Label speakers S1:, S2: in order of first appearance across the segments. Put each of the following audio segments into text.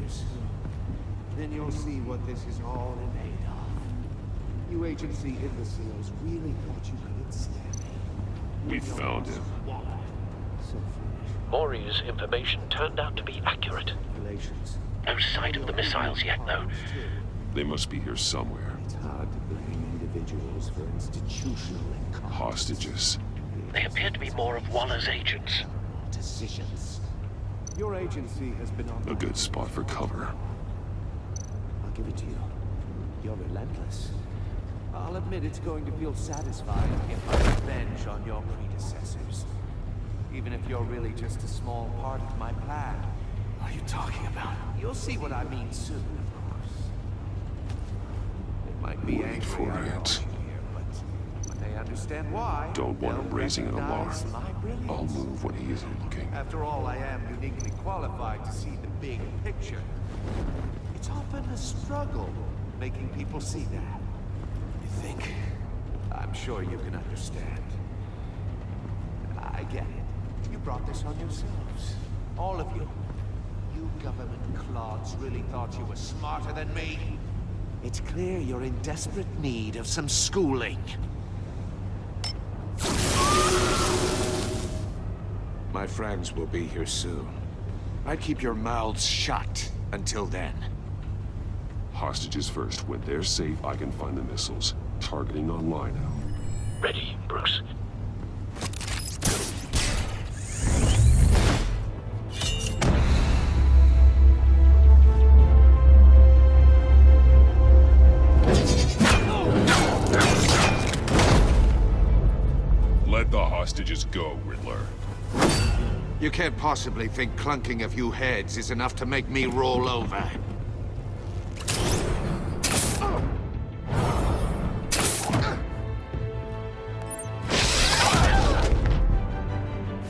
S1: answers, then you'll see what this is all in aid of. You agency imbeciles really thought you could stand me.
S2: We found him.
S1: So foolish.
S3: Maury's information turned out to be accurate.
S1: Relations.
S3: No sight of the missiles yet, though.
S2: They must be here somewhere.
S1: It's hard to blame individuals for institutional incompetence.
S2: Hostages.
S3: They appear to be more of Waller's agents.
S1: Decisions. Your agency has been on
S2: A good spot for cover.
S1: I'll give it to you. You're relentless. I'll admit it's going to feel satisfying to get my revenge on your predecessors. Even if you're really just a small part of my plan.
S4: What are you talking about?
S1: You'll see what I mean soon, of course. They might be
S2: Wait
S1: angry
S2: for
S1: I
S2: it.
S1: brought you here, but when they understand why,
S2: Don't want him
S1: they'll
S2: raising an alarm.
S1: recognize my brilliance.
S2: I'll move when he isn't looking.
S1: After all, I am uniquely qualified to see the big picture. It's often a struggle making people see that.
S4: You think?
S1: I'm sure you can understand. I get it. You brought this on yourselves. All of you. You government clods really thought you were smarter than me. It's clear you're in desperate need of some schooling. My friends will be here soon. I'd keep your mouths shut until then.
S2: Hostages first. When they're safe, I can find the missiles. Targeting online now.
S3: Ready, Bruce.
S2: Let the hostages go, Riddler.
S1: You can't possibly think clunking a few heads is enough to make me roll over.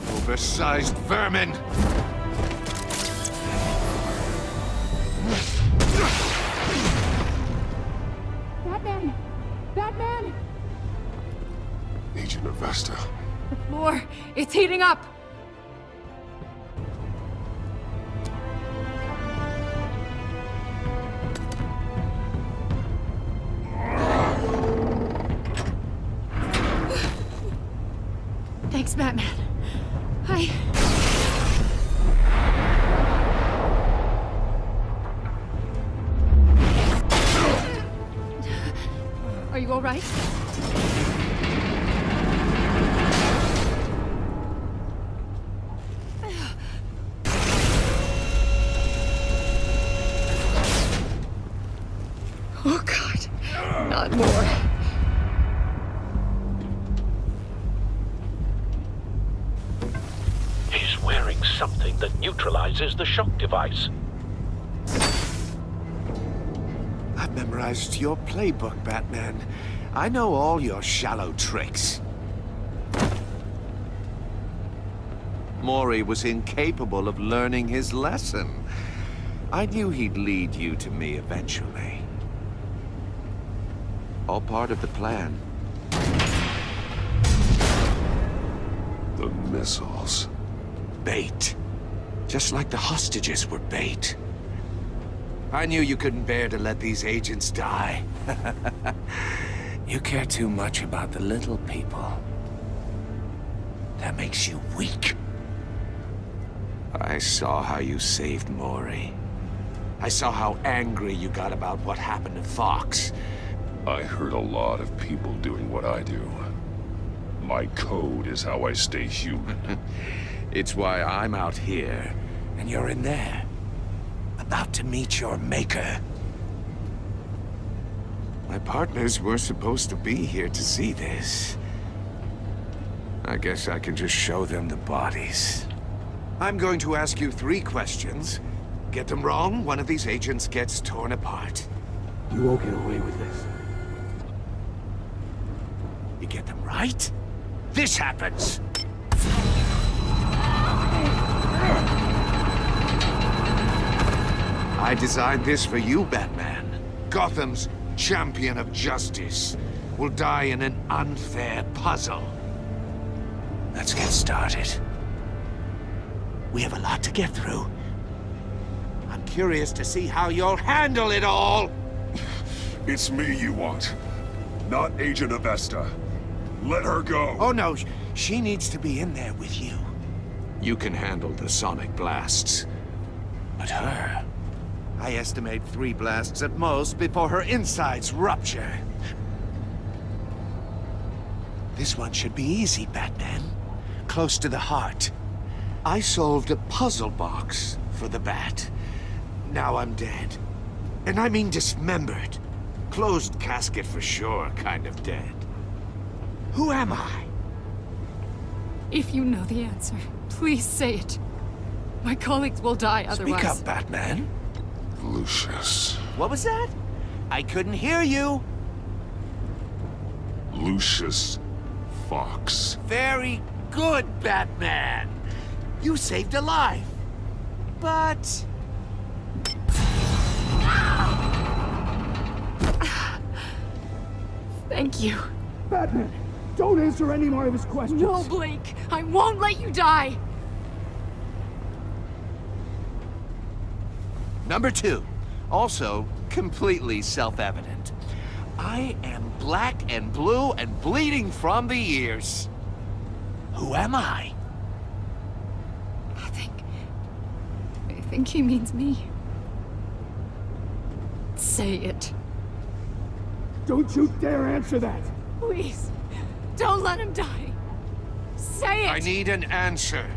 S1: Oversized vermin!
S5: Batman! Batman!
S2: Agent Avesta.
S5: The floor, it's heating up! Thanks, Batman. Are you all right? Oh, God. Not more.
S3: He's wearing something that neutralizes the shock device.
S1: I've memorized your playbook, Batman. I know all your shallow tricks. Maury was incapable of learning his lesson. I knew he'd lead you to me eventually. All part of the plan.
S2: The missiles.
S1: Bait. Just like the hostages were bait. I knew you couldn't bear to let these agents die. You care too much about the little people. That makes you weak. I saw how you saved Maury. I saw how angry you got about what happened to Fox.
S2: I heard a lot of people doing what I do. My code is how I stay human.
S1: It's why I'm out here, and you're in there. About to meet your maker. My partners were supposed to be here to see this. I guess I can just show them the bodies. I'm going to ask you 3 questions. Get them wrong, one of these agents gets torn apart.
S4: You won't get away with this.
S1: You get them right, this happens! I designed this for you, Batman. Gotham's champion of justice will die in an unfair puzzle. Let's get started. We have a lot to get through. I'm curious to see how you'll handle it all.
S2: It's me you want, not Agent of ESSA. Let her go.
S1: Oh no, she needs to be in there with you. You can handle the sonic blasts. But her... I estimate 3 blasts at most before her insides rupture. This one should be easy, Batman. Close to the heart. I solved a puzzle box for the Bat. Now I'm dead. And I mean dismembered. Closed casket for sure, kind of dead. Who am I?
S5: If you know the answer, please say it. My colleagues will die otherwise.
S1: Speak up, Batman.
S2: Lucius.
S1: What was that? I couldn't hear you.
S2: Lucius Fox.
S1: Very good, Batman. You saved a life. But...
S5: Thank you.
S4: Batman, don't answer any more of his questions.
S5: No, Blake. I won't let you die.
S1: Number 2. Also, completely self-evident. I am black and blue and bleeding from the ears. Who am I?
S5: I think he means me. Say it.
S4: Don't you dare answer that!
S5: Please. Don't let him die. Say it!
S1: I need an answer.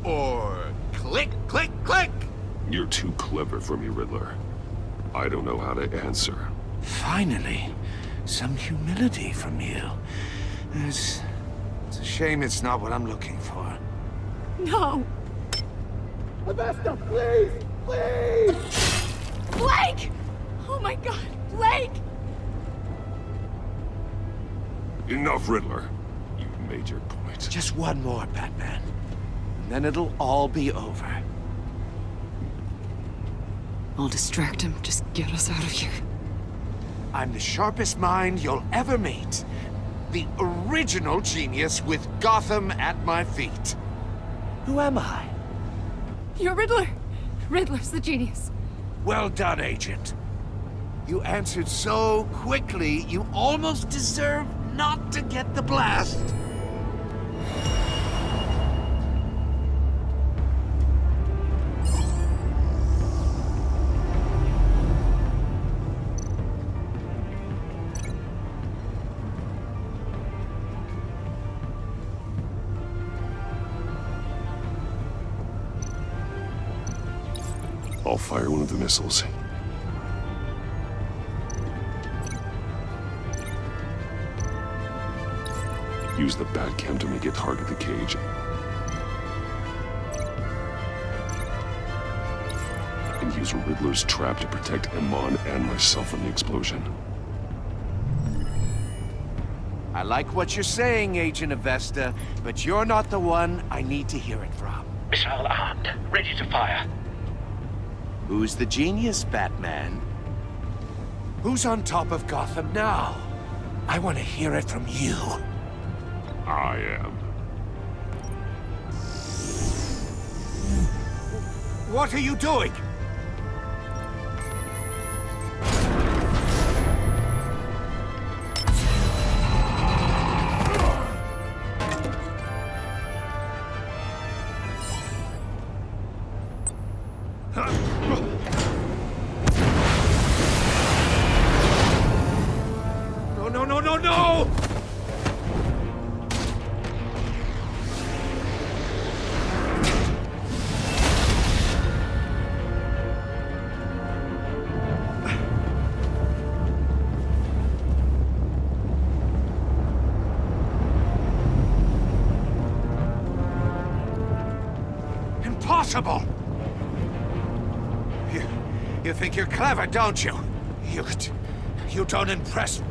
S1: Or click, click, click!
S2: You're too clever for me, Riddler. I don't know how to answer.
S1: Finally, some humility from you. It's a shame it's not what I'm looking for.
S5: No!
S4: Avesta, please! Please!
S5: Blake! Oh my god, Blake!
S2: Enough, Riddler. You've made your point.
S1: Just one more, Batman. And then it'll all be over.
S5: I'll distract him. Just get us out of here.
S1: I'm the sharpest mind you'll ever meet. The original genius with Gotham at my feet. Who am I?
S5: You're Riddler. Riddler's the genius.
S1: Well done, Agent. You answered so quickly, you almost deserve not to get the blast.
S2: I'll fire one of the missiles. Use the Batcam to make it target the cage. And use Riddler's trap to protect Iman and myself from the explosion.
S1: I like what you're saying, Agent Avesta, but you're not the one I need to hear it from.
S3: Missile armed, ready to fire.
S1: Who's the genius, Batman? Who's on top of Gotham now? I want to hear it from you.
S2: I am.
S1: What are you doing? No, no, no, no, no! Impossible! You think you're clever, don't you? You don't impress me.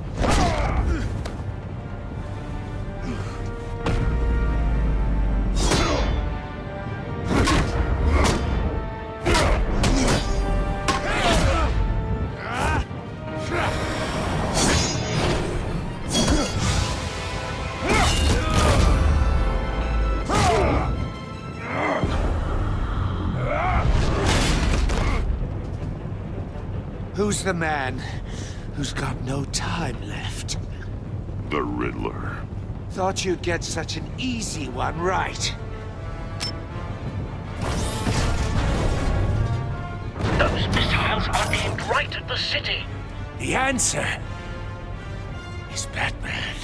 S1: Who's the man who's got no time left?
S2: The Riddler.
S1: Thought you'd get such an easy one right.
S3: Those missiles are aimed right at the city.
S1: The answer is Batman.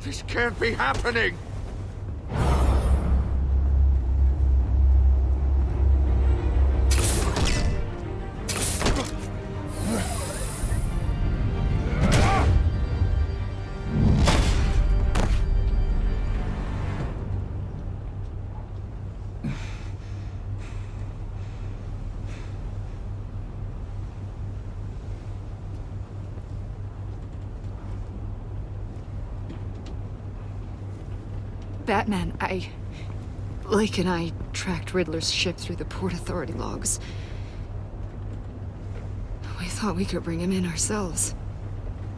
S1: This can't be happening!
S5: Batman, Lake and I tracked Riddler's ship through the Port Authority logs. We thought we could bring him in ourselves.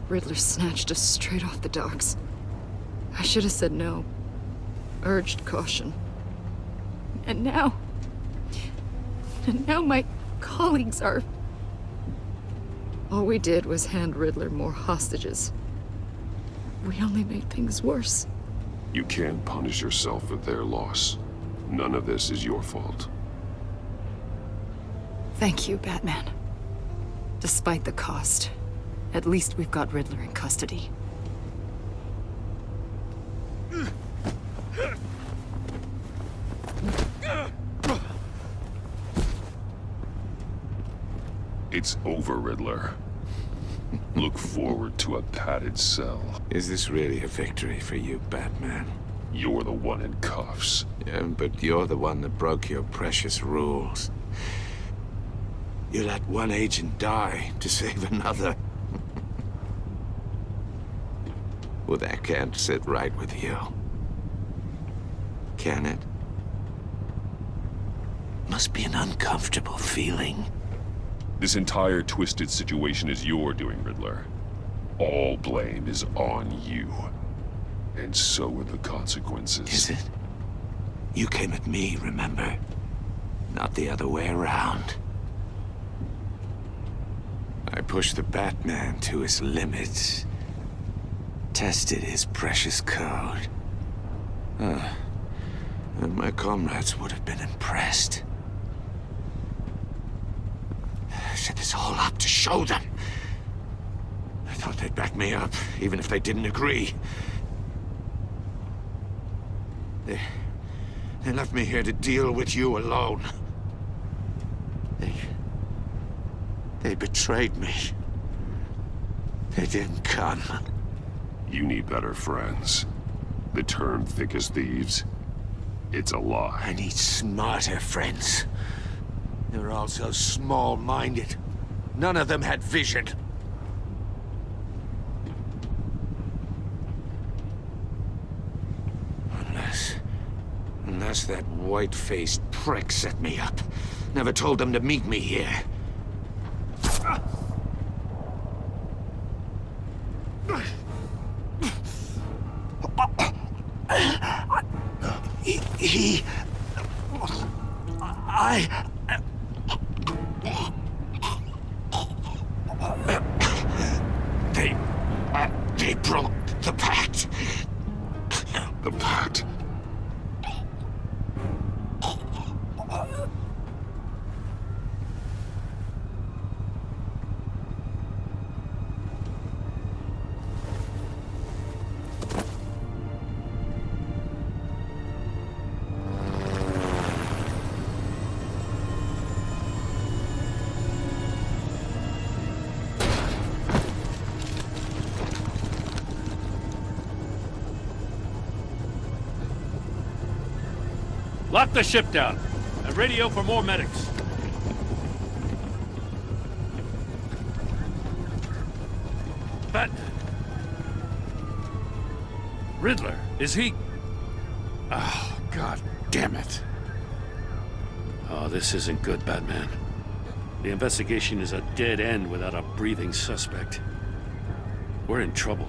S5: Riddler snatched us straight off the docks. I should have said no. Urged caution. And now my colleagues are... All we did was hand Riddler more hostages. We only made things worse.
S2: You can't punish yourself for their loss. None of this is your fault.
S5: Thank you, Batman. Despite the cost, at least we've got Riddler in custody.
S2: It's over, Riddler. Look forward to a padded cell.
S1: Is this really a victory for you, Batman?
S2: You're the one in cuffs.
S1: Yeah, but you're the one that broke your precious rules. You let one agent die to save another. Well, that can't sit right with you. Can it? Must be an uncomfortable feeling.
S2: This entire twisted situation is your doing, Riddler. All blame is on you. And so are the consequences.
S1: Is it? You came at me, remember? Not the other way around. I pushed the Batman to his limits. Tested his precious code. And my comrades would have been impressed. I set this all up to show them. I thought they'd back me up, even if they didn't agree. They left me here to deal with you alone. They betrayed me. They didn't come.
S2: You need better friends. The term thick as thieves, it's a lie.
S1: I need smarter friends. They're all so small-minded. None of them had vision. Unless that white-faced prick set me up. Never told them to meet me here. They broke the pact.
S2: The pact?
S6: Lock the ship down and radio for more medics. But... Riddler, is he... Oh, god damn it. Oh, this isn't good, Batman. The investigation is a dead end without a breathing suspect. We're in trouble.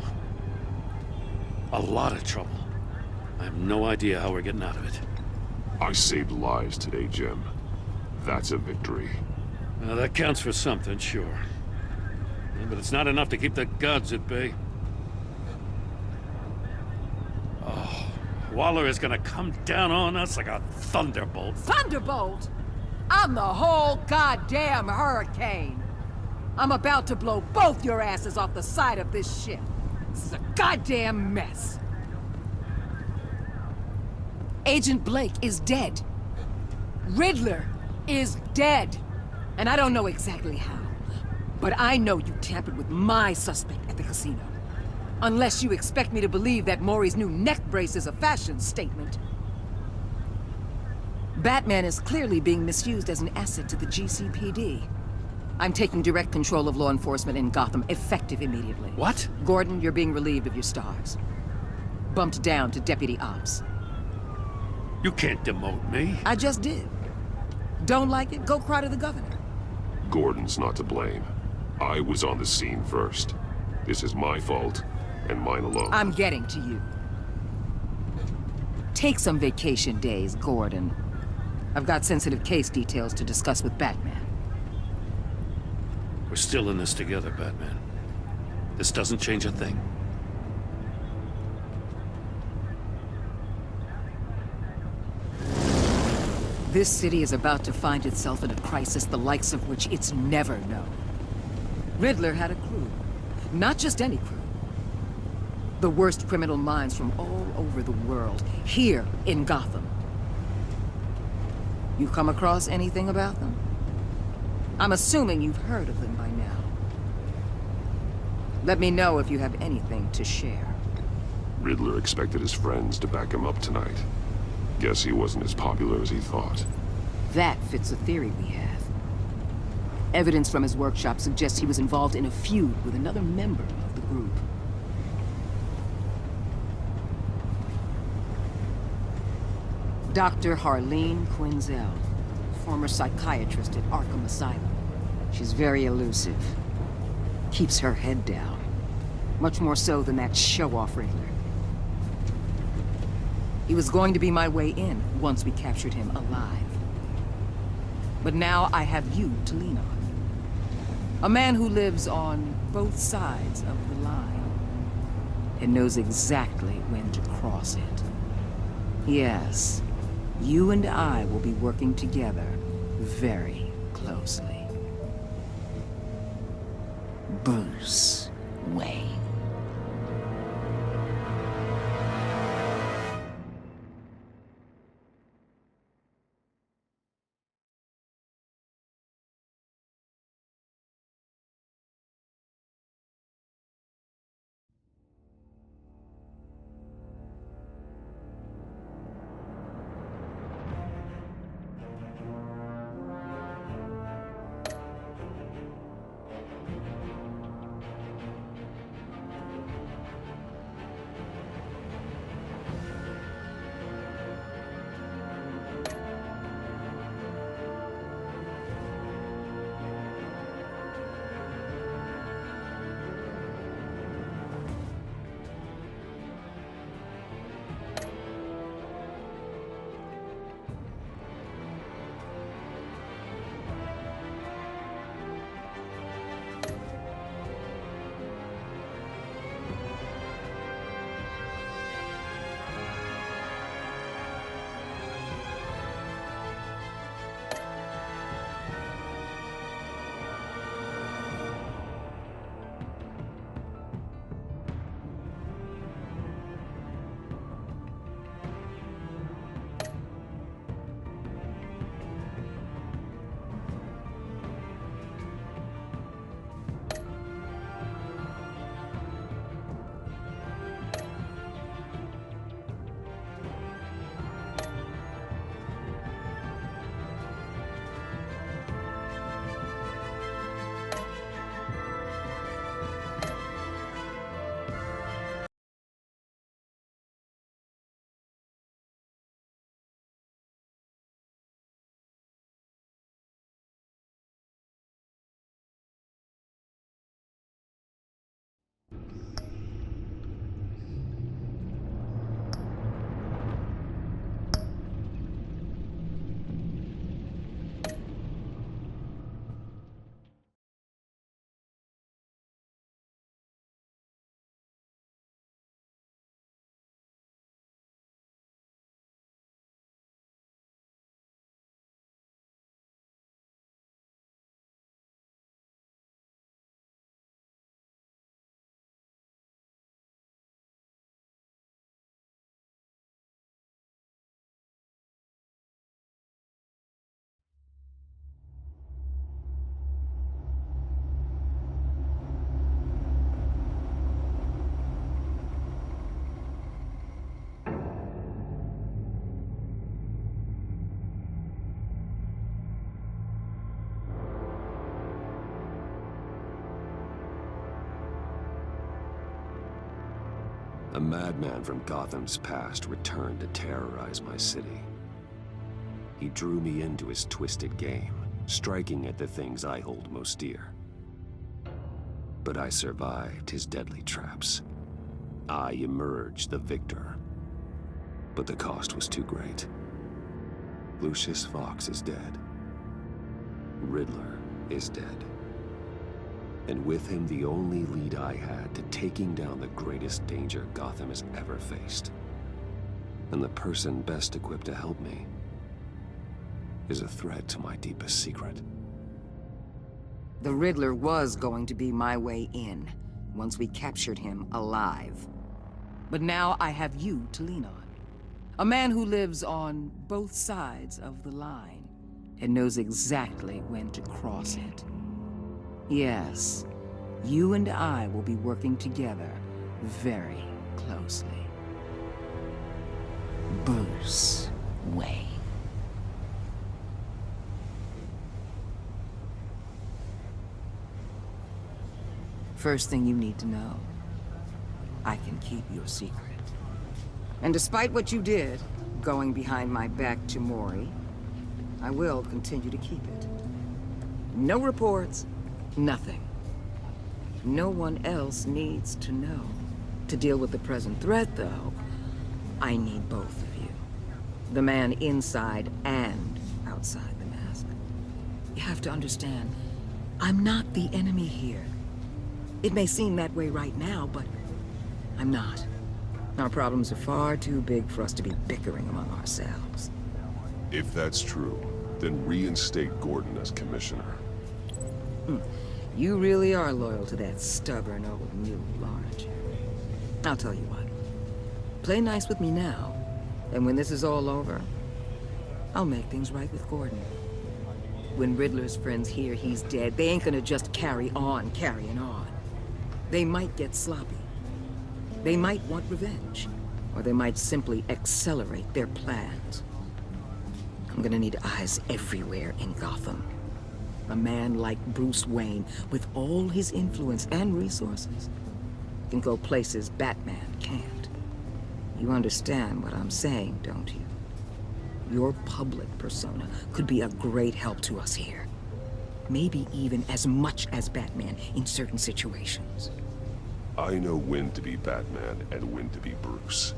S6: A lot of trouble. I have no idea how we're getting out of it.
S2: I saved lives today, Jim. That's a victory.
S6: Now, that counts for something, sure. Yeah, but it's not enough to keep the gods at bay. Oh, Waller is gonna come down on us like a thunderbolt.
S7: Thunderbolt? I'm the whole goddamn hurricane. I'm about to blow both your asses off the side of this ship. This is a goddamn mess. Agent Blake is dead. Riddler is dead. And I don't know exactly how. But I know you tampered with my suspect at the casino. Unless you expect me to believe that Maury's new neck brace is a fashion statement. Batman is clearly being misused as an asset to the GCPD. I'm taking direct control of law enforcement in Gotham, effective immediately.
S6: What?
S7: Gordon, you're being relieved of your stars. Bumped down to Deputy Ops.
S6: You can't demote me.
S7: I just did. Don't like it? Go cry to the governor.
S2: Gordon's not to blame. I was on the scene first. This is my fault, and mine alone.
S7: I'm getting to you. Take some vacation days, Gordon. I've got sensitive case details to discuss with Batman.
S6: We're still in this together, Batman. This doesn't change a thing.
S7: This city is about to find itself in a crisis the likes of which it's never known. Riddler had a crew. Not just any crew. The worst criminal minds from all over the world, here in Gotham. You come across anything about them? I'm assuming you've heard of them by now. Let me know if you have anything to share.
S2: Riddler expected his friends to back him up tonight. Guess he wasn't as popular as he thought.
S7: That fits a theory we have. Evidence from his workshop suggests he was involved in a feud with another member of the group. Dr. Harleen Quinzel, former psychiatrist at Arkham Asylum. She's very elusive. Keeps her head down. Much more so than that show-off Riddler. He was going to be my way in once we captured him alive. But now I have you to lean on. A man who lives on both sides of the line and knows exactly when to cross it. Yes, you and I will be working together very closely. Bruce Wayne.
S8: A madman from Gotham's past returned to terrorize my city. He drew me into his twisted game, striking at the things I hold most dear. But I survived his deadly traps. I emerged the victor. But the cost was too great. Lucius Fox is dead. Riddler is dead. And with him, the only lead I had to taking down the greatest danger Gotham has ever faced. And the person best equipped to help me is a threat to my deepest secret.
S7: The Riddler was going to be my way in, once we captured him alive. But now I have you to lean on. A man who lives on both sides of the line, and knows exactly when to cross it. Yes, you and I will be working together very closely. Bruce Wayne. First thing you need to know, I can keep your secret. And despite what you did, going behind my back to Mori, I will continue to keep it. No reports, nothing. No one else needs to know. To deal with the present threat, though, I need both of you. The man inside and outside the mask. You have to understand, I'm not the enemy here. It may seem that way right now, but I'm not. Our problems are far too big for us to be bickering among ourselves.
S2: If that's true, then reinstate Gordon as commissioner.
S7: You really are loyal to that stubborn old mule, aren't you? I'll tell you what. Play nice with me now, and when this is all over, I'll make things right with Gordon. When Riddler's friends hear he's dead, they ain't gonna just carry on carrying on. They might get sloppy. They might want revenge, or they might simply accelerate their plans. I'm gonna need eyes everywhere in Gotham. A man like Bruce Wayne, with all his influence and resources, can go places Batman can't. You understand what I'm saying, don't you? Your public persona could be a great help to us here. Maybe even as much as Batman in certain situations.
S2: I know when to be Batman and when to be Bruce.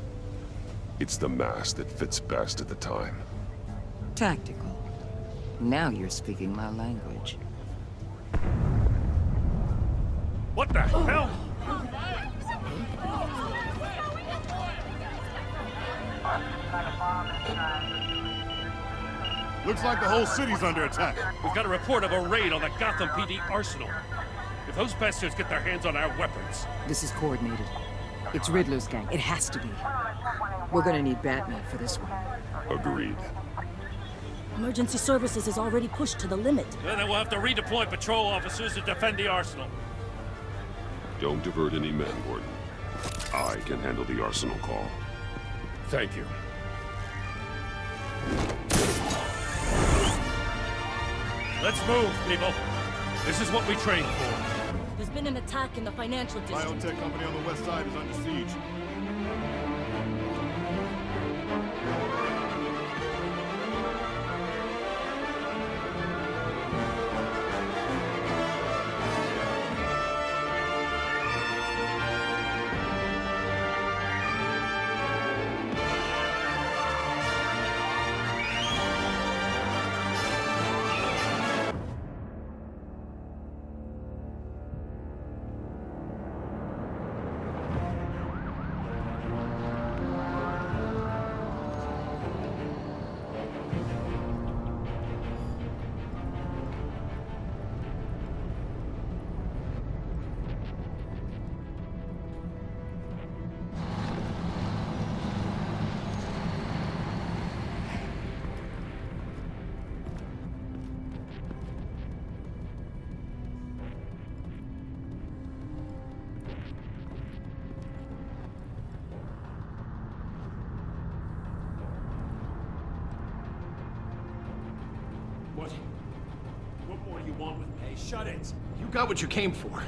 S2: It's the mask that fits best at the time.
S7: Tactical. Now you're speaking my language.
S6: What the hell?
S9: Looks like the whole city's under attack.
S6: We've got a report of a raid on the Gotham PD arsenal. If those bastards get their hands on our weapons...
S7: This is coordinated. It's Riddler's gang. It has to be. We're gonna need Batman for this one.
S2: Agreed.
S10: Emergency services is already pushed to the limit.
S6: Then we'll have to redeploy patrol officers to defend the arsenal.
S2: Don't divert any men, Gordon. I can handle the arsenal call.
S6: Thank you. Let's move, people. This is what we trained for.
S10: There's been an attack in the financial district.
S9: Biotech company on the west side is under siege.
S6: What more do you want with me?
S1: Hey, shut it. You got what you came for.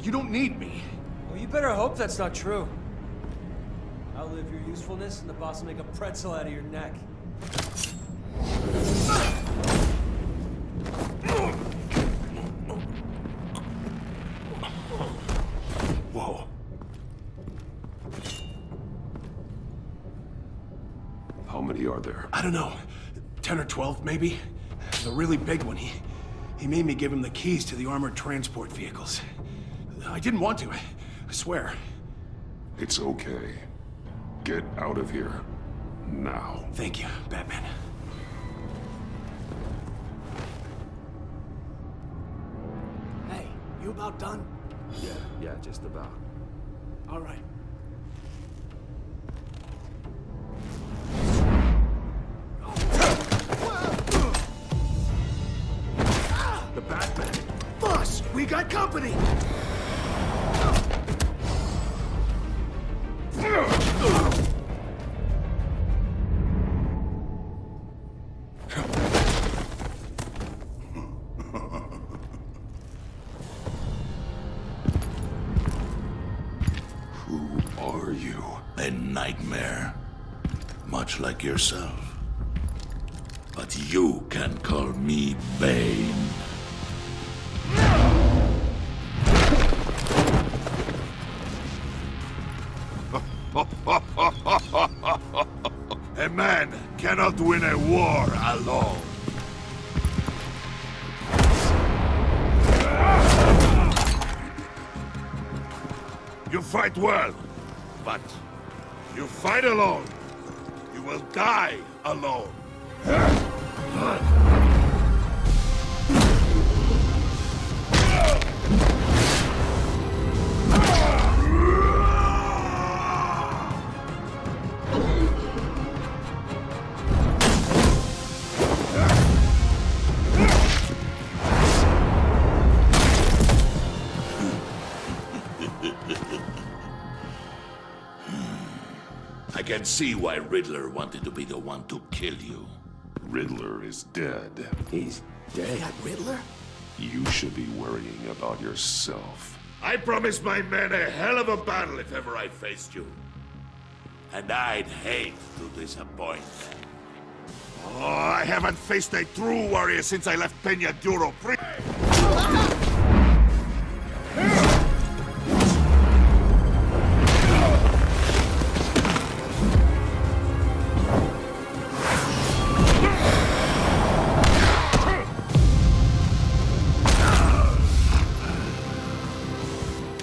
S1: You don't need me.
S11: Well, you better hope that's not true. outlive your usefulness, and the boss will make a pretzel out of your neck.
S12: Whoa.
S8: How many are there?
S12: I don't know. 10 or 12, maybe? The really big one, he made me give him the keys to the armored transport vehicles. I didn't want to, I swear.
S2: It's okay. Get out of here. Now.
S12: Thank you, Batman. Hey, you about done?
S8: Yeah, just about.
S12: All right.
S8: The Batman!
S12: Boss, we got company!
S2: Who are you?
S13: A nightmare, much like yourself. But you can call me Bane. A man cannot win a war alone. You fight well, but you fight alone. You will die alone. I can see why Riddler wanted to be the one to kill you.
S2: Riddler is dead.
S8: He's dead?
S12: That Riddler?
S2: You should be worrying about yourself.
S13: I promised my men a hell of a battle if ever I faced you. And I'd hate to disappoint them. Oh, I haven't faced a true warrior since I left Peña Duro.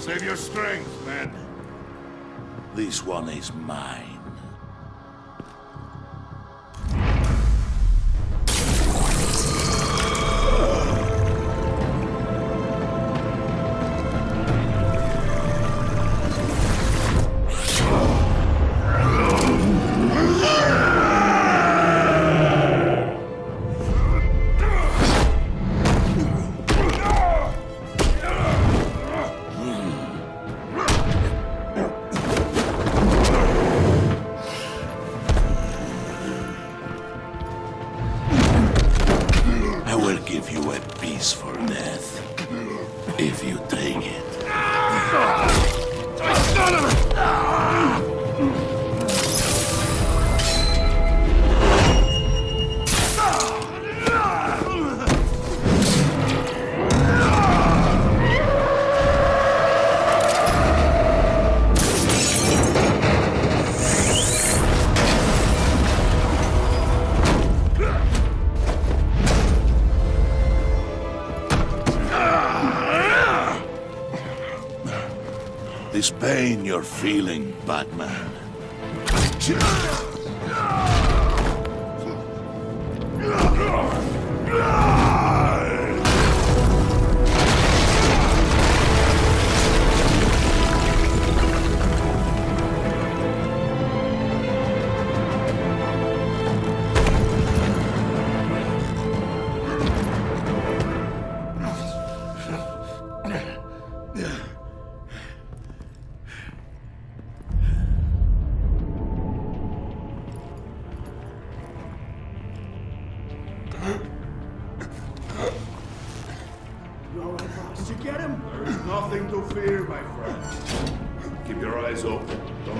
S13: Save your strength, man. This one is mine. For death, if you take it. This pain you're feeling, Batman.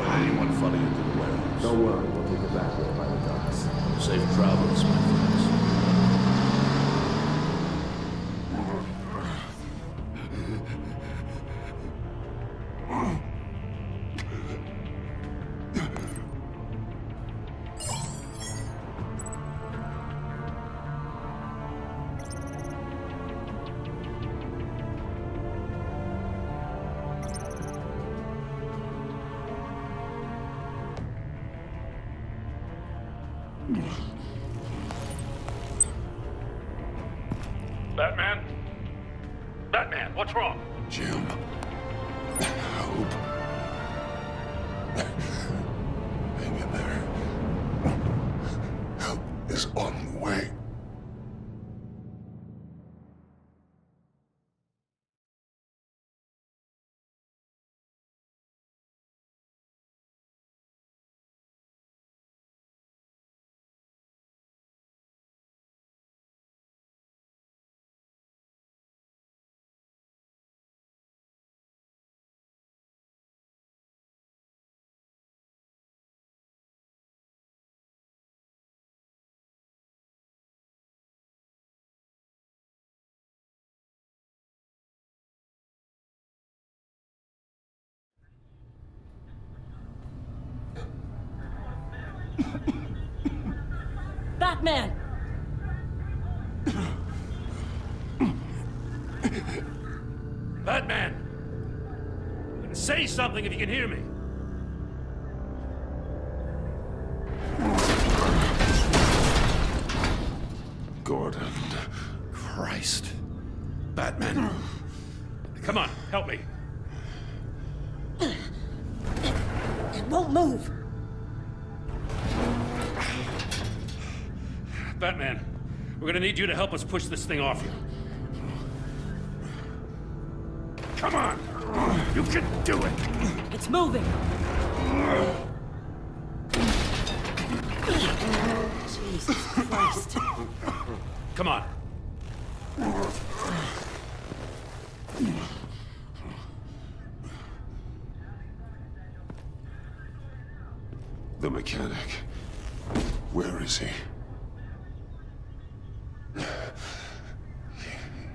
S13: Anyone follow you to the warehouse?
S8: Don't worry, we'll take the back way by the docks.
S13: Safe travels, my friends.
S6: Batman? Batman, what's wrong?
S2: Jim. Hope. Hang in there. Help is on the way.
S10: Batman!
S6: Batman! Say something if you can hear me.
S2: Gordon.
S6: Christ. Batman. Come on, help me.
S10: It won't move!
S6: Batman, we're gonna need you to help us push this thing off you. Come on! You can do it!
S10: It's moving! Jesus Christ.
S6: Come on.
S2: The mechanic. Where is he?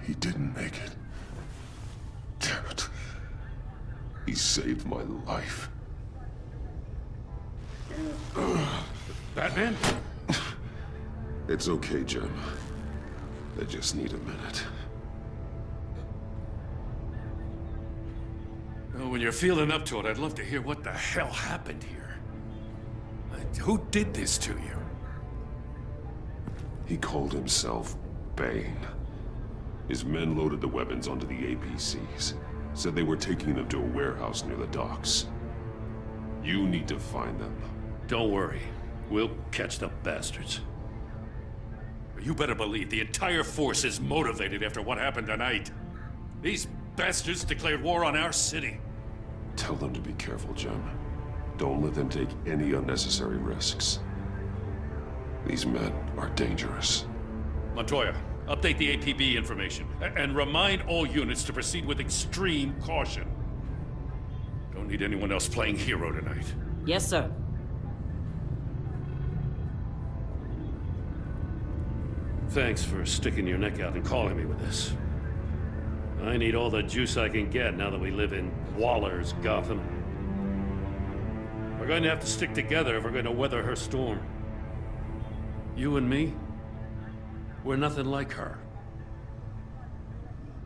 S2: He didn't make it. Damn it. He saved my life.
S6: Batman?
S2: It's okay, Jim. I just need a minute.
S6: Well, when you're feeling up to it, I'd love to hear what the hell happened here. Who did this to you?
S2: He called himself Bane. His men loaded the weapons onto the APCs. Said they were taking them to a warehouse near the docks. You need to find them.
S6: Don't worry. We'll catch the bastards. You better believe the entire force is motivated after what happened tonight. These bastards declared war on our city.
S2: Tell them to be careful, Jim. Don't let them take any unnecessary risks. These men are dangerous.
S6: Montoya, update the APB information, and remind all units to proceed with extreme caution. Don't need anyone else playing hero tonight.
S10: Yes, sir.
S6: Thanks for sticking your neck out and calling me with this. I need all the juice I can get now that we live in Waller's Gotham. We're going to have to stick together if we're going to weather her storm. You and me, we're nothing like her.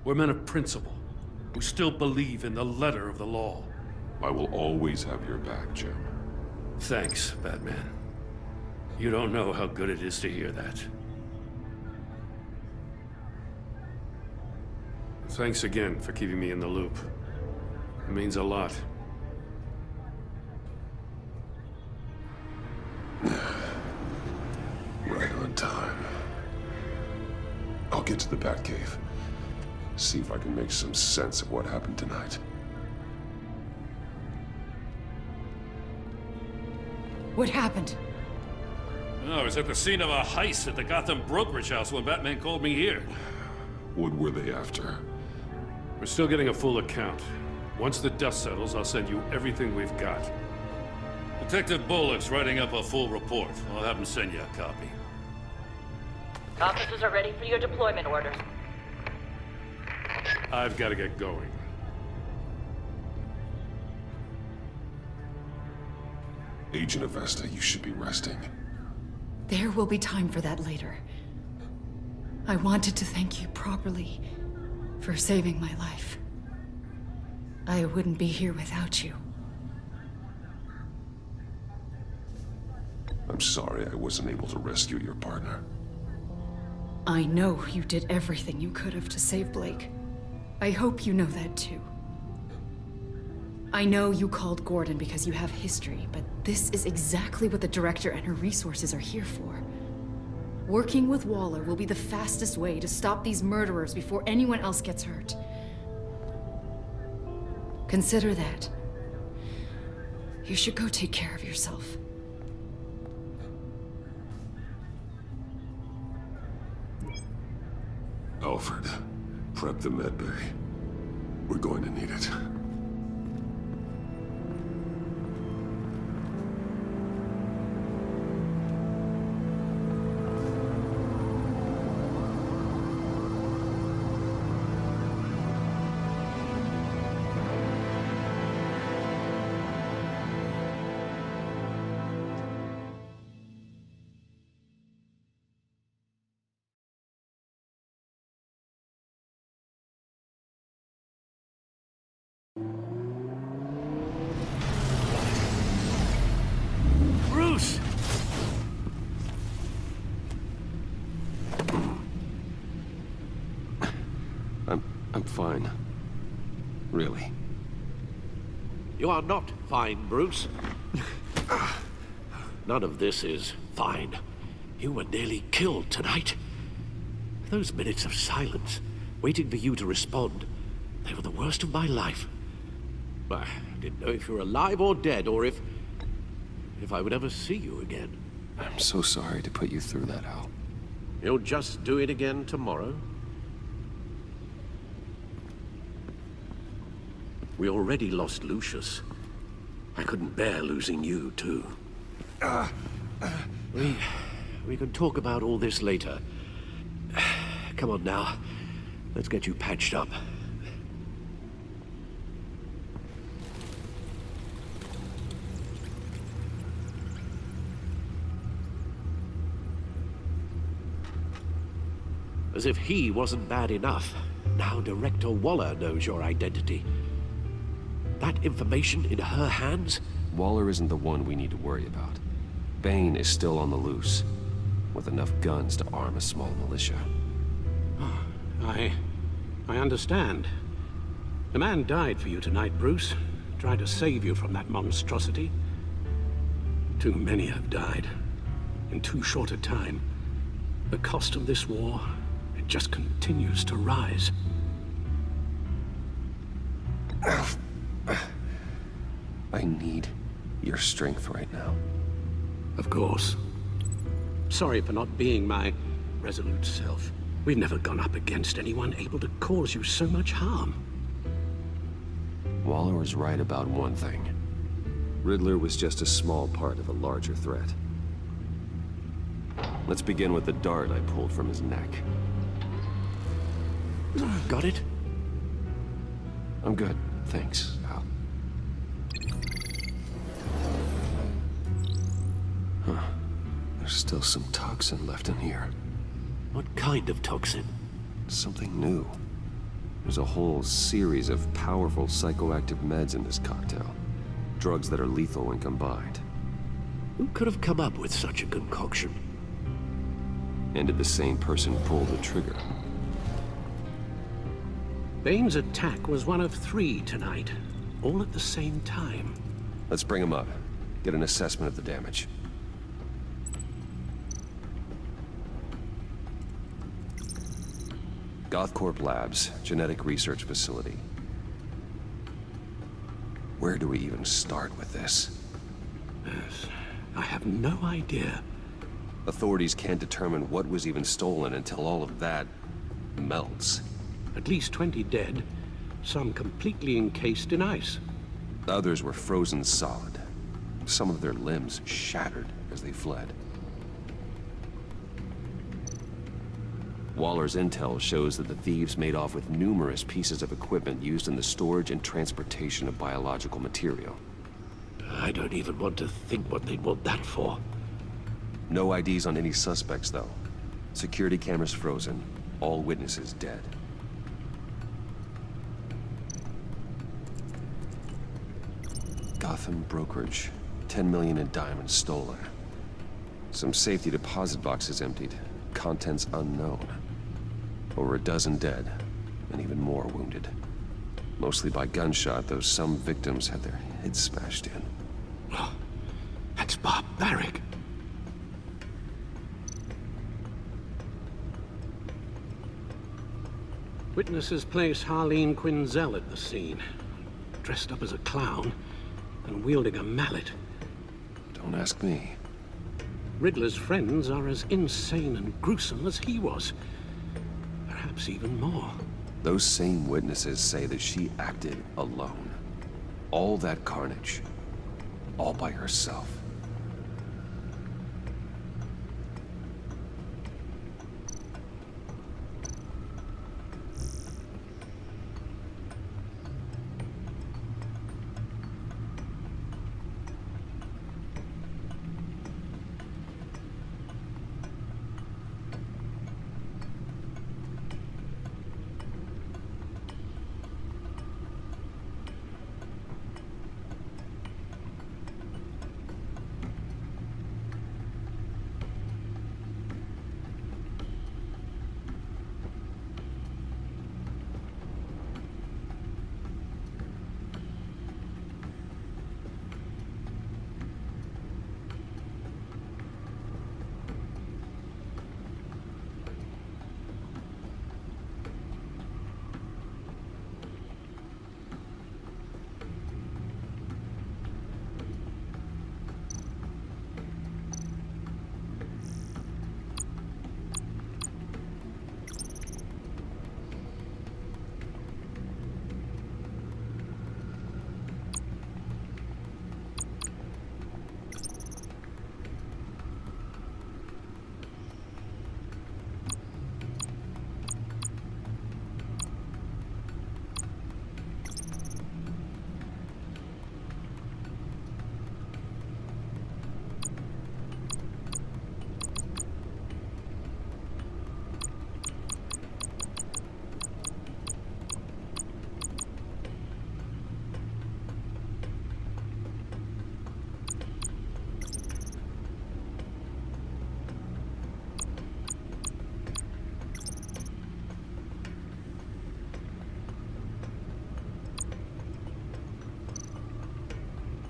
S6: We're men of principle, who still believe in the letter of the law.
S2: I will always have your back, Jim.
S6: Thanks, Batman. You don't know how good it is to hear that. Thanks again for keeping me in the loop. It means a lot.
S2: Right on time. I'll get to the Batcave. See if I can make some sense of what happened tonight.
S5: What happened?
S6: I was at the scene of a heist at the Gotham brokerage house when Batman called me here.
S2: What were they after?
S6: We're still getting a full account. Once the dust settles, I'll send you everything we've got. Detective Bullock's writing up a full report. I'll have him send you a copy.
S14: Officers are ready for your deployment orders.
S6: I've got to get going.
S2: Agent of ESSA, you should be resting.
S5: There will be time for that later. I wanted to thank you properly for saving my life. I wouldn't be here without you.
S2: I'm sorry I wasn't able to rescue your partner.
S5: I know you did everything you could have to save Blake. I hope you know that too. I know you called Gordon because you have history, but this is exactly what the director and her resources are here for. Working with Waller will be the fastest way to stop these murderers before anyone else gets hurt. Consider that. You should go take care of yourself.
S2: Alfred, prep the med bay. We're going to need it.
S6: Bruce!
S8: I'm fine. Really.
S3: You are not fine, Bruce. None of this is fine. You were nearly killed tonight. Those minutes of silence, waiting for you to respond, they were the worst of my life. I didn't know if you were alive or dead, or if I would ever see you again.
S8: I'm so sorry to put you through that, Al.
S3: You'll just do it again tomorrow? We already lost Lucius. I couldn't bear losing you, too. We can talk about all this later. Come on now. Let's get you patched up. As if he wasn't bad enough, now Director Waller knows your identity. That information in her hands?
S8: Waller isn't the one we need to worry about. Bane is still on the loose, with enough guns to arm a small militia.
S3: I understand. The man died for you tonight, Bruce. Tried to save you from that monstrosity. Too many have died. In too short a time. The cost of this war, it just continues to rise.
S8: I need your strength right now.
S3: Of course. Sorry for not being my resolute self. We've never gone up against anyone able to cause you so much harm.
S8: Waller was right about one thing. Riddler was just a small part of a larger threat. Let's begin with the dart I pulled from his neck.
S3: Got it?
S8: I'm good, thanks, Al. Huh. There's still some toxin left in here.
S3: What kind of toxin?
S8: Something new. There's a whole series of powerful psychoactive meds in this cocktail. Drugs that are lethal when combined.
S3: Who could have come up with such a concoction?
S8: And did the same person pull the trigger?
S3: Bane's attack was one of 3 tonight, all at the same time.
S8: Let's bring him up. Get an assessment of the damage. Gothcorp Labs, genetic research facility. Where do we even start with this?
S3: Yes, I have no idea.
S8: Authorities can't determine what was even stolen until all of that melts.
S3: At least 20 dead, some completely encased in ice.
S8: Others were frozen solid. Some of their limbs shattered as they fled. Waller's intel shows that the thieves made off with numerous pieces of equipment used in the storage and transportation of biological material.
S3: I don't even want to think what they'd want that for.
S8: No IDs on any suspects, though. Security cameras frozen. All witnesses dead. Gotham brokerage. 10 million in diamonds stolen. Some safety deposit boxes emptied. Contents unknown. Over a dozen dead, and even more wounded. Mostly by gunshot, though some victims had their heads smashed in.
S3: Oh, that's barbaric. Witnesses place Harleen Quinzel at the scene, dressed up as a clown and wielding a mallet.
S8: Don't ask me.
S3: Riddler's friends are as insane and gruesome as he was. Perhaps even more.
S8: Those same witnesses say that she acted alone. All that carnage. All by herself.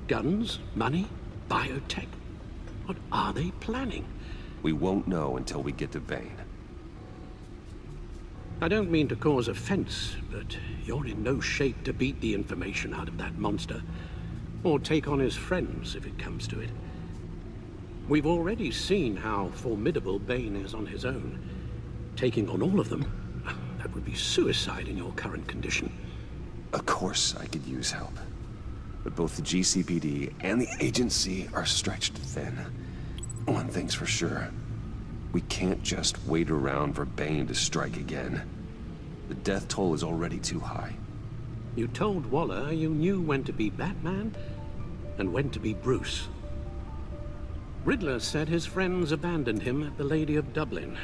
S3: Guns, money, biotech. What are they planning?
S8: We won't know until we get to Vane.
S3: I don't mean to cause offense, but you're in no shape to beat the information out of that monster, or take on his friends if it comes to it. We've already seen how formidable Bane is on his own. Taking on all of them, that would be suicide in your current condition.
S8: Of course I could use help. But both the GCPD and the agency are stretched thin. One thing's for sure. We can't just wait around for Bane to strike again. The death toll is already too high.
S3: You told Waller you knew when to be Batman and when to be Bruce. Riddler said his friends abandoned him at the Lady of Dublin.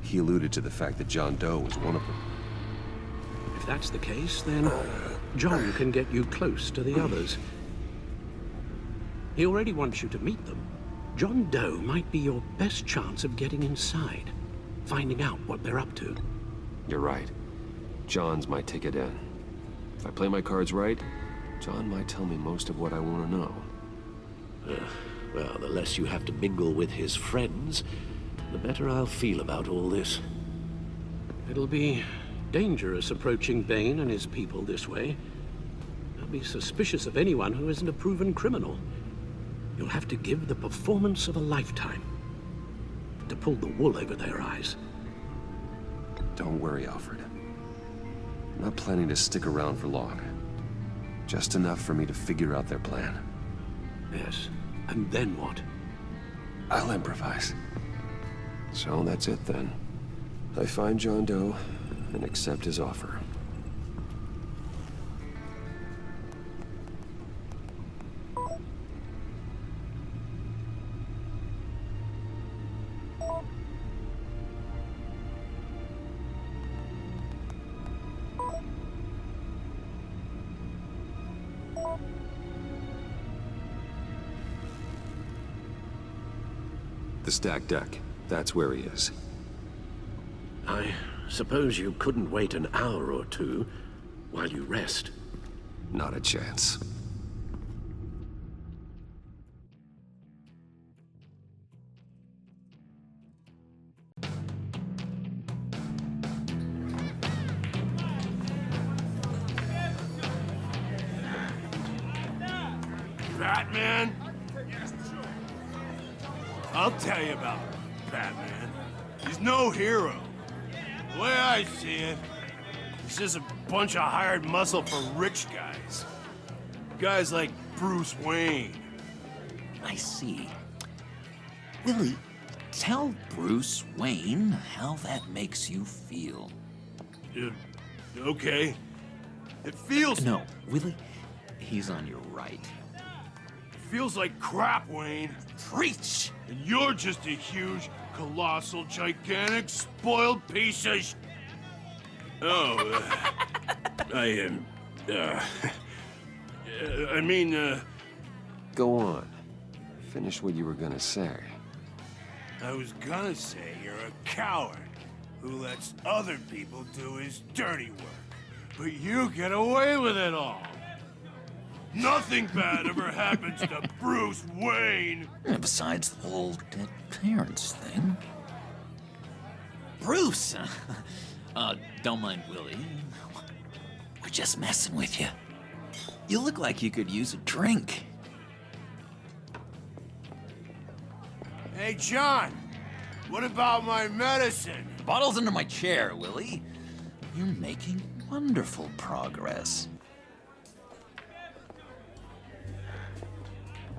S8: He alluded to the fact that John Doe was one of them.
S3: If that's the case, then John can get you close to the others. He already wants you to meet them. John Doe might be your best chance of getting inside, finding out what they're up to.
S8: You're right. John's my ticket in. If I play my cards right, John might tell me most of what I want to know.
S3: Well, the less you have to mingle with his friends, the better I'll feel about all this. It'll be dangerous approaching Bane and his people this way. They'll be suspicious of anyone who isn't a proven criminal. You'll have to give the performance of a lifetime to pull the wool over their eyes.
S8: Don't worry, Alfred. I'm not planning to stick around for long. Just enough for me to figure out their plan.
S3: Yes. And then what?
S8: I'll improvise. So that's it then. I find John Doe and accept his offer. The stacked deck. That's where he is.
S3: I suppose you couldn't wait an hour or two while you rest?
S8: Not a chance.
S9: Batman? I'll tell you about Batman. He's no hero. The way I see it, he's just a bunch of hired muscle for rich guys. Guys like Bruce Wayne.
S15: I see. Willie, tell Bruce Wayne how that makes you feel.
S9: Okay. It feels...
S15: No, Willie, he's on your right.
S9: Feels like crap, Wayne.
S15: Preach!
S9: And you're just a huge, colossal, gigantic, spoiled piece of I mean,
S8: Go on. Finish what you were gonna say.
S9: I was gonna say you're a coward who lets other people do his dirty work. But you get away with it all. Nothing bad ever happens to Bruce Wayne.
S15: And besides the whole dead parents thing. Bruce! Don't mind Willie. We're just messing with you. You look like you could use a drink.
S9: Hey, John. What about my medicine?
S15: The bottle's under my chair, Willie. You're making wonderful progress.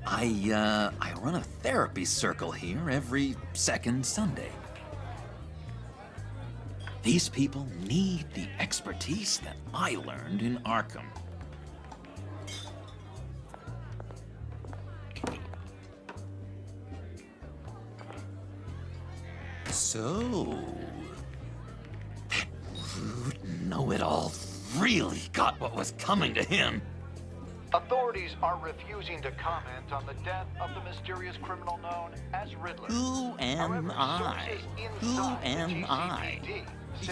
S15: I run a therapy circle here every second Sunday. These people need the expertise that I learned in Arkham. So, that rude know-it-all really got what was coming to him.
S16: Authorities are refusing to comment on the death of the mysterious criminal known as Riddler.
S15: Who am I? Who am I?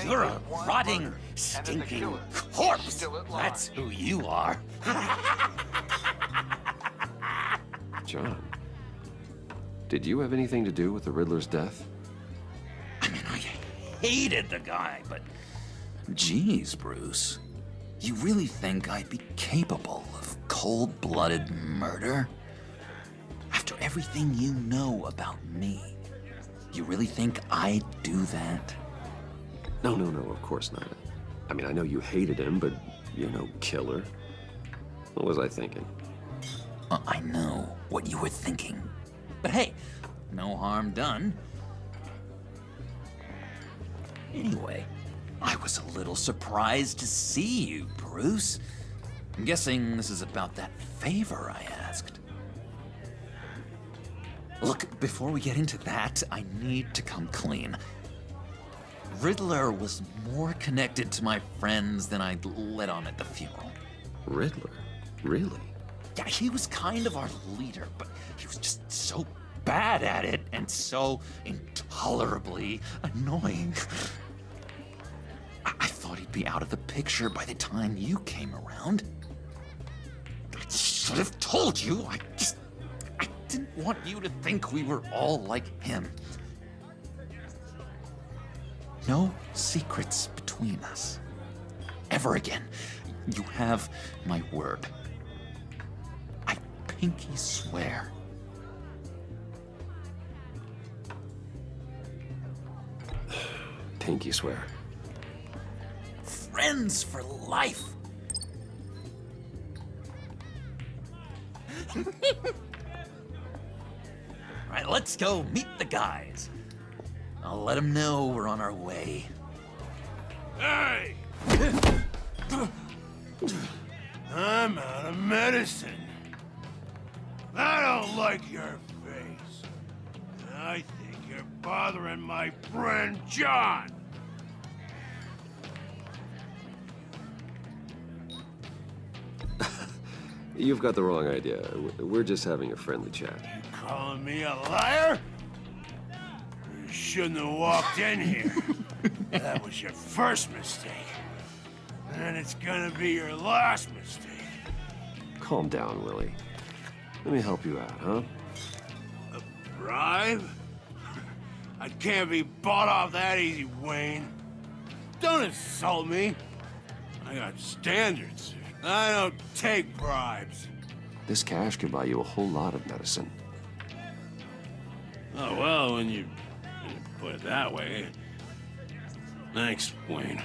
S15: You're a rotting, stinking corpse. That's who you are.
S8: John, did you have anything to do with the Riddler's death?
S15: I mean, I hated the guy, but geez, Bruce. You really think I'd be capable of cold-blooded murder? After everything you know about me, you really think I'd do that?
S8: No, of course not. I mean, I know you hated him, but you're no killer. What was I thinking?
S15: I know what you were thinking. But hey, no harm done. Anyway, I was a little surprised to see you, Bruce. I'm guessing this is about that favor I asked. Look, before we get into that, I need to come clean. Riddler was more connected to my friends than I'd let on at the funeral.
S8: Riddler? Really?
S15: Yeah, he was kind of our leader, but he was just so bad at it and so intolerably annoying. I thought he'd be out of the picture by the time you came around. I should have told you. I didn't want you to think we were all like him. No secrets between us. Ever again. You have my word. I pinky swear.
S8: Pinky swear.
S15: Friends for life. let's go meet the guys. I'll let them know we're on our way.
S9: Hey! I'm out of medicine. I don't like your face. I think you're bothering my friend John.
S8: You've got the wrong idea. We're just having a friendly chat.
S9: You calling me a liar? You shouldn't have walked in here. That was your first mistake. And it's gonna be your last mistake.
S8: Calm down, Willie. Let me help you out, huh?
S9: A bribe? I can't be bought off that easy, Wayne. Don't insult me. I got standards. I don't take bribes.
S8: This cash could buy you a whole lot of medicine.
S9: Oh, well, when you put it that way. Thanks, Wayne.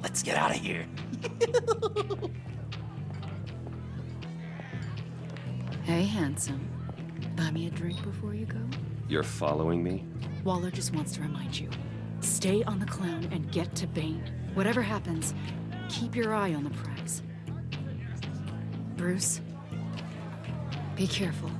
S15: Let's get out of here.
S5: Hey, handsome. Buy me a drink before you go?
S8: You're following me?
S5: Waller just wants to remind you. Stay on the clown and get to Bane. Whatever happens, keep your eye on the prize. Bruce, be careful.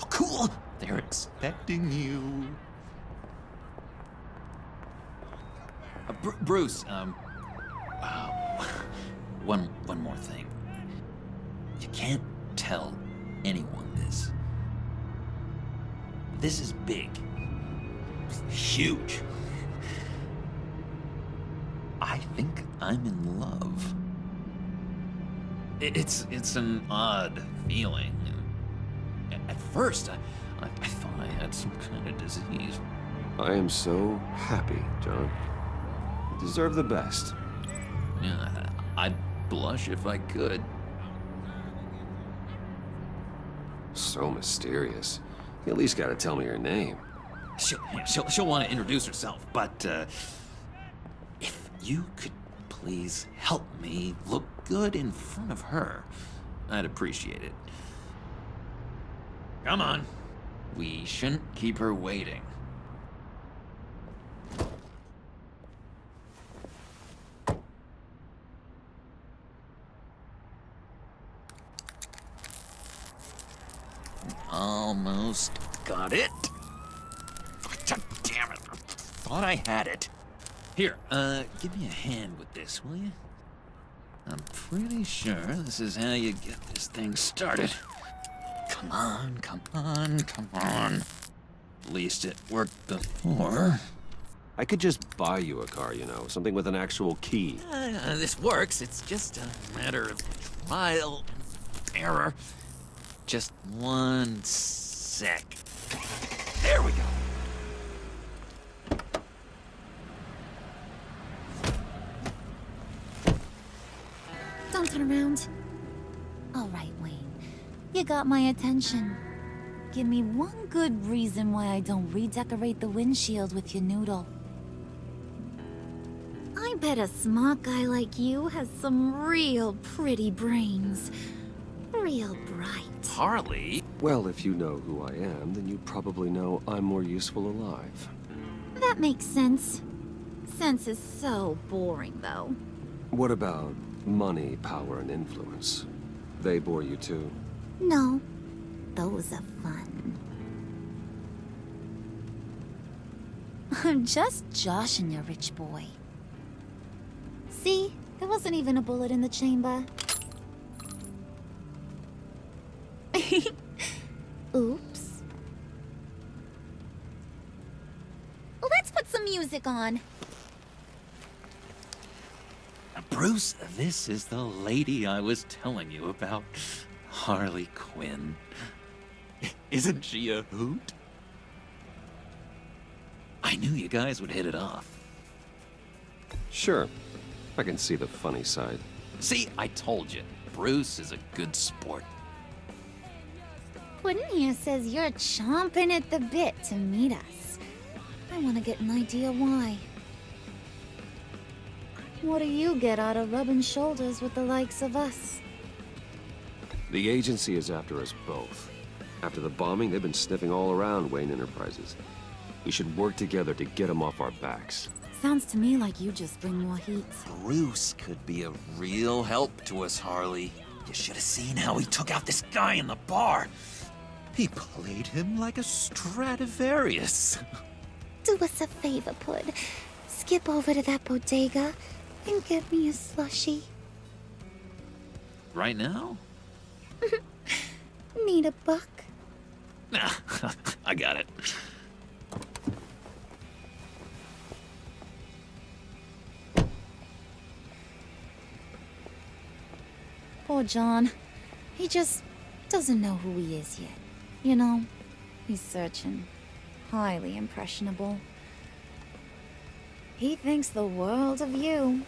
S15: Cool. They're expecting you. Bruce, one more thing. You can't tell anyone this. This is big. Huge. I think I'm in love. It's an odd feeling. At first, I thought I had some kind of disease.
S8: I am so happy, John. You deserve the best.
S15: Yeah, I'd blush if I could.
S8: So mysterious. You at least gotta tell me your name.
S15: She'll want to introduce herself, but if you could please help me look good in front of her, I'd appreciate it. Come on. We shouldn't keep her waiting. Almost got it. Damn it. Thought I had it. Here, give me a hand with this, will you? I'm pretty sure this is how you get this thing started. Come on, come on, come on. At least it worked before.
S8: I could just buy you a car, you know, something with an actual key.
S15: This works. It's just a matter of trial and error. Just one sec. There we go.
S17: Don't turn around. All right, Wayne. You got my attention. Give me one good reason why I don't redecorate the windshield with your noodle. I bet a smart guy like you has some real pretty brains. Real bright.
S15: Harley?
S8: Well, if you know who I am, then you probably know I'm more useful alive.
S17: That makes sense. Sense is so boring, though.
S8: What about money, power, and influence? They bore you too?
S17: No. Those are fun. I'm just joshing you, rich boy. See? There wasn't even a bullet in the chamber. Oops. Well, let's put some music on.
S15: Bruce, this is the lady I was telling you about. Harley Quinn. Isn't she a hoot? I knew you guys would hit it off.
S8: Sure. I can see the funny side.
S15: See, I told you. Bruce is a good sport.
S17: Puddin' here says you're chomping at the bit to meet us. I want to get an idea why. What do you get out of rubbing shoulders with the likes of us?
S8: The agency is after us both. After the bombing, they've been sniffing all around Wayne Enterprises. We should work together to get them off our backs.
S17: Sounds to me like you just bring more heat.
S15: Bruce could be a real help to us, Harley. You should have seen how he took out this guy in the bar. He played him like a Stradivarius.
S17: Do us a favor, Pud. Skip over to that bodega and get me a slushie.
S15: Right now?
S17: Need a buck?
S15: Nah, I got it.
S17: Poor John. He just doesn't know who he is yet. You know, he's searching. Highly impressionable. He thinks the world of you.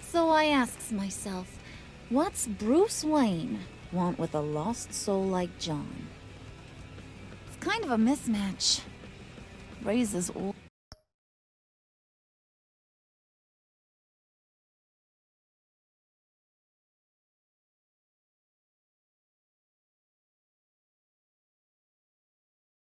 S17: So I asks myself, what's Bruce Wayne want with a lost soul like John? It's kind of a mismatch. Raises all...